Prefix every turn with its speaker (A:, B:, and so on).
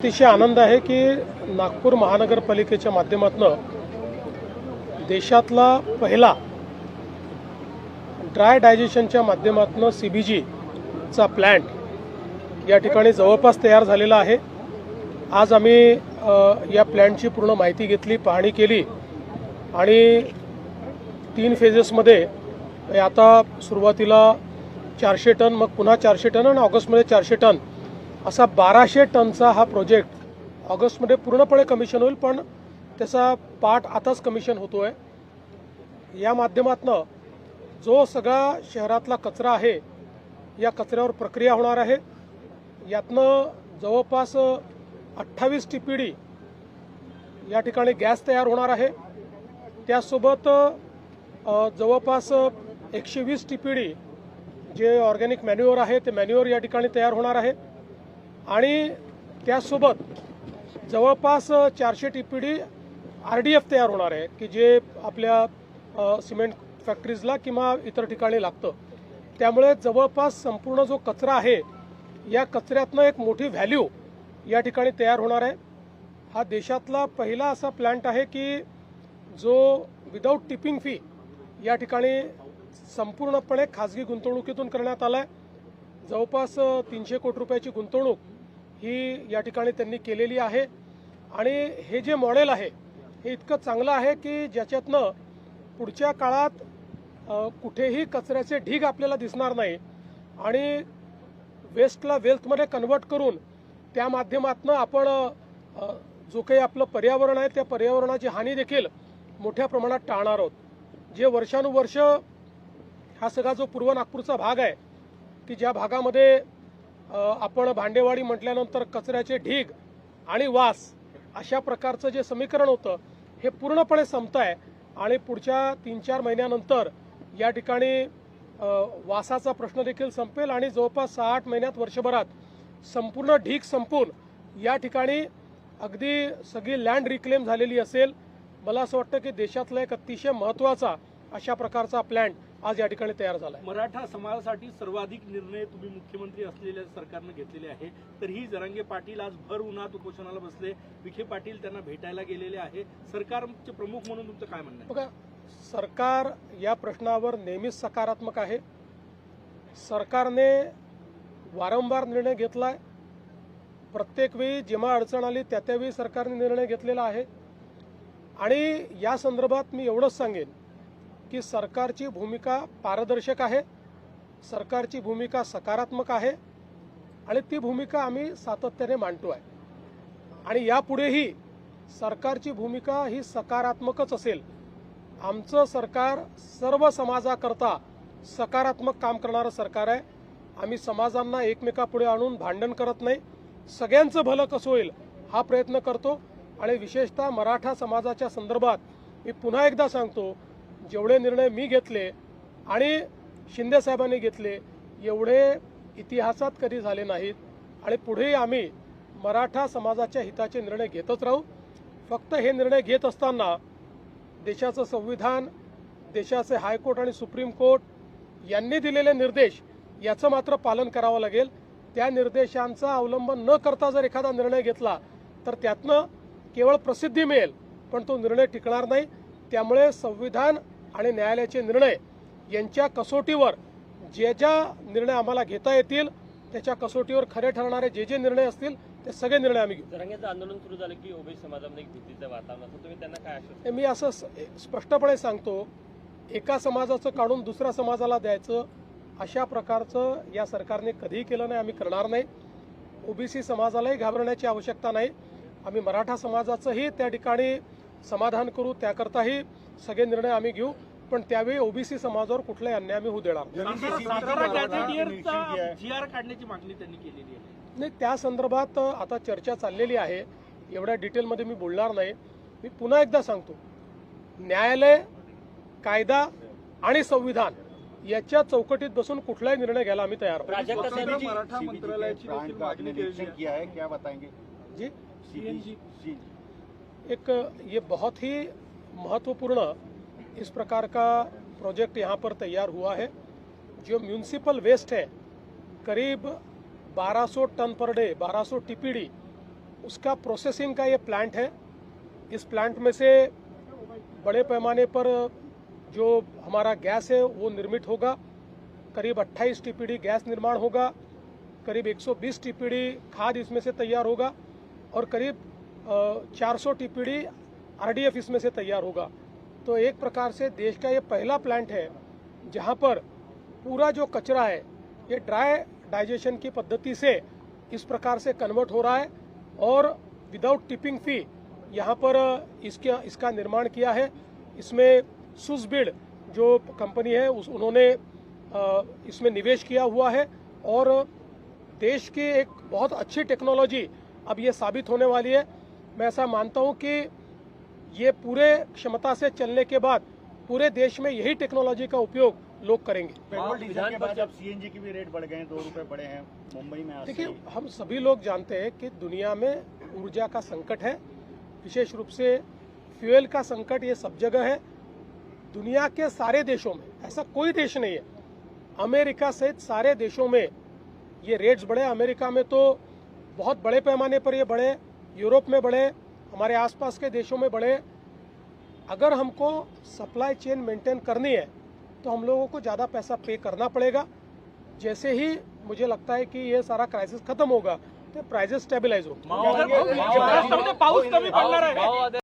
A: अतिशय आनंद आहे की नागपूर महानगरपालिकेच्या माध्यमातून देशातला पहिला ड्राय डायजेशनच्या माध्यमातून CBG चा प्लॅन्ट या ठिकाणी जवळपास तयार झालेला आहे। आज आम्ही या प्लॅन्टची पूर्ण माहिती घेतली, पाहणी केली आणि 3 फेजेसमध्ये आता सुरुवातीला 400 टन, मग पुन्हा 400 टन आणि ऑगस्टमध्ये 400 टन असा 1200 टनचा हा प्रोजेक्ट ऑगस्टमध्ये पूर्णपणे कमिशन होईल, पण त्याचा पार्ट आताच कमिशन होतोय। या माध्यमातून जो सगळा शहरातला कचरा आहे या कचऱ्यावर प्रक्रिया होणार आहे। यातनं जवळपास 28 TPD या ठिकाणी गॅस तयार होणार आहे। त्यासोबत जवळपास 120 TPD जे ऑर्गॅनिक मॅन्युअर आहे ते मॅन्युअर या ठिकाणी तयार होणार आहे आणि त्यासोबत जवळपास 400 TPD RDF तयार होणार आहे की जे आपल्या सिमेंट फॅक्टरीजला किंवा इतर ठिकाणी लागतं। त्यामुळे जवळपास संपूर्ण जो कचरा आहे या कचऱ्यातनं एक मोठी व्हॅल्यू या ठिकाणी तयार होणार आहे। हा देशातला पहिला असा प्लांट आहे की जो विदाऊट टिपिंग फी या ठिकाणी संपूर्णपणे खाजगी गुंतवणुकीतून करण्यात आलाय। जवळपास 300 कोटी रुपयाची गुंतवणूक ही या ठिकाणी त्यांनी केलेली आहे आणि हे जे मॉडेल आहे हे इतकं चांगलं आहे की ज्याच्यातनं पुढच्या काळात कुठेही कचऱ्याचे ढीग आपल्याला दिसणार नाही आणि वेस्टला वेल्थमध्ये कन्वर्ट करून त्या माध्यमातून आपण जो काही आपलं पर्यावरण आहे त्या पर्यावरणाची हानी देखील मोठ्या प्रमाणात टाळणार आहोत। जे वर्षानुवर्ष हा सगळा जो पूर्व नागपूरचा भाग आहे की ज्या भागामध्ये आपण भांडेवाडी म्हटल्यानंतर कचऱ्याचे ढीग आणि वास अशा प्रकारचं जे समीकरण होतं हे पूर्णपणे संपतंय आणि पुढच्या 3-4 महिन्यानंतर या ठिकाणी वासाचा प्रश्न देखील संपेल आणि जवळपास 6-8 महिन्यात वर्षभरात संपूर्ण ढीग संपून या ठिकाणी अगदी सगळी लँड रिक्लेम झालेली असेल। मला असं वाटतं की देशातला एक अतिशय महत्त्वाचा अशा प्रकारचा प्लॅन आज या ठिकाणी तयार झाला आहे।
B: मराठा समाजासाठी सर्वाधिक निर्णय तुम्ही मुख्यमंत्री असलेल्या सरकारने घेतलेले आहे, तर ही जरांगे पाटील आज भर उन्हात उपोषणाला बसले, विखे पाटील त्यांना भेटायला गेलेले आहे। सरकारचे प्रमुख म्हणून तुमचं काय म्हणणं आहे?
A: बघा, सरकार या प्रश्नावर नेहमीच सकारात्मक आहे। सरकारने वारंवार निर्णय घेतलाय, प्रत्येक वेळी जेव्हा अडचण आली त्यावेळी सरकारने निर्णय घेतलेला आहे आणि या संदर्भात मी एवढंच सांगेन की सरकारची भूमिका पारदर्शक आहे, सरकारची भूमिका सकारात्मक आहे आणि ती भूमिका आम्ही सातत्याने मांडतो आहे आणि यापुढेही सरकारची भूमिका ही सकारात्मकच असेल। आमचं सरकार सर्व समाजाकरता सकारात्मक काम करणारं सरकार आहे। आम्ही समाजांना एकमेकापुढे आणून भांडण करत नाही, सगळ्यांचं भलं कसं होईल हा प्रयत्न करतो आणि विशेषतः मराठा समाजाच्या संदर्भात मी पुन्हा एकदा सांगतो, जेवढे निर्णय मी घेतले आणि शिंदे साहेबांनी घेतले एवढे इतिहासात कधी झाले नाहीत आणि पुढेही आम्ही मराठा समाजाच्या हिताचे निर्णय घेतच राहू। फक्त हे निर्णय घेत असताना देशाचं संविधान, देशाचे हायकोर्ट आणि सुप्रीम कोर्ट यांनी दिलेले निर्देश याचं मात्र पालन करावं लागेल। त्या निर्देशांचा अवलंब न करता जर एखादा निर्णय घेतला तर त्यातनं केवळ प्रसिद्धी मिळेल पण तो निर्णय टिकणार नाही। त्यामुळे संविधान आणि न्यायालयाचे निर्णय यांच्या कसोटीवर जे निर्णय आम्हाला घेता येतील त्याच्या कसोटीवर खरे ठरणारे जे निर्णय असतील ते सगळे निर्णय आम्ही घेऊ।
C: जरांगेचं आंदोलन सुरू झालं की ओबीसी समाजामध्ये एक भीतीचं वातावरण असतं, तुम्ही त्यांना काय आश्वासन?
A: मी असं स्पष्टपणे सांगतो, एका समाजाचं काढून दुसऱ्या समाजाला द्यायचं अशा प्रकारचं या सरकारने कधीही केलं नाही, आम्ही करणार नाही। ओबीसी समाजालाही घाबरण्याची आवश्यकता नाही, आम्ही मराठा समाजाचंही त्या ठिकाणी समाधान करू, त्याकरताही सगळे निर्णय आम्ही घेऊ, पण त्यावेळी ओबीसी समाजावर कुठलाही अन्याय आम्ही होऊ देणार
B: GR काढण्याची मागणी त्यांनी केलेली आहे।
A: नाही, त्या संदर्भात आता चर्चा चाललेली आहे, एवढ्या डिटेलमध्ये मी बोलणार नाही। मी पुन्हा एकदा सांगतो, न्यायालय, कायदा आणि संविधान याच्या चौकटीत बसून कुठलाही निर्णय घ्यायला आम्ही तयार आहोत।
B: मराठा मंत्रालयाची देखील मागणी केली आहे, क्या बताएंगे
A: जी?
B: CNG
A: एक ये बहुत ही महत्वपूर्ण इस प्रकार का प्रोजेक्ट यहाँ पर तैयार हुआ है। जो म्यूनिसिपल वेस्ट है करीब 1200 टन पर डे, 1200 TPD उसका प्रोसेसिंग का ये प्लांट है। इस प्लांट में से बड़े पैमाने पर जो हमारा गैस है वो निर्मित होगा। करीब 28 टीपीडी गैस निर्माण होगा, करीब 120 टीपीडी खाद इसमें से तैयार होगा और करीब 400 टीपीडी आरडीएफ इसमें से तैयार होगा। तो एक प्रकार से देश का ये पहला प्लांट है जहां पर पूरा जो कचरा है ये ड्राई डाइजेशन की पद्धति से इस प्रकार से कन्वर्ट हो रहा है और विदाउट टिपिंग फी यहाँ पर इसका निर्माण किया है। इसमें सुसबिड जो कंपनी है उन्होंने इसमें निवेश किया हुआ है और देश की एक बहुत अच्छी टेक्नोलॉजी अब ये साबित होने वाली है। मैं ऐसा मानता हूँ कि ये पूरे क्षमता से चलने के बाद पूरे देश में यही टेक्नोलॉजी का उपयोग लोग करेंगे।
D: पेट्रोल डीजल के बाद अब सीएनजी के भी रेट बढ़ गए हैं, 2 रुपए बढ़े हैं मुंबई में।
A: देखिए, हम सभी लोग जानते हैं कि दुनिया में ऊर्जा का संकट है, विशेष रूप से फ्यूल का संकट ये सब जगह है। दुनिया के सारे देशों में, ऐसा कोई देश नहीं है, अमेरिका सहित सारे देशों में ये रेट्स बढ़े। अमेरिका में तो बहुत बड़े पैमाने पर ये बढ़े, यूरोप में बढ़े, हमारे आसपास के देशों में बढ़े। अगर हमको सप्लाई चेन मेंटेन करनी है तो हम लोगों को ज़्यादा पैसा पे करना पड़ेगा। जैसे ही मुझे लगता है कि ये सारा क्राइसिस खत्म होगा तो प्राइसेस स्टेबलाइज होगी।
B: महाराष्ट्रामध्ये पाऊस कमी पडणार आहे।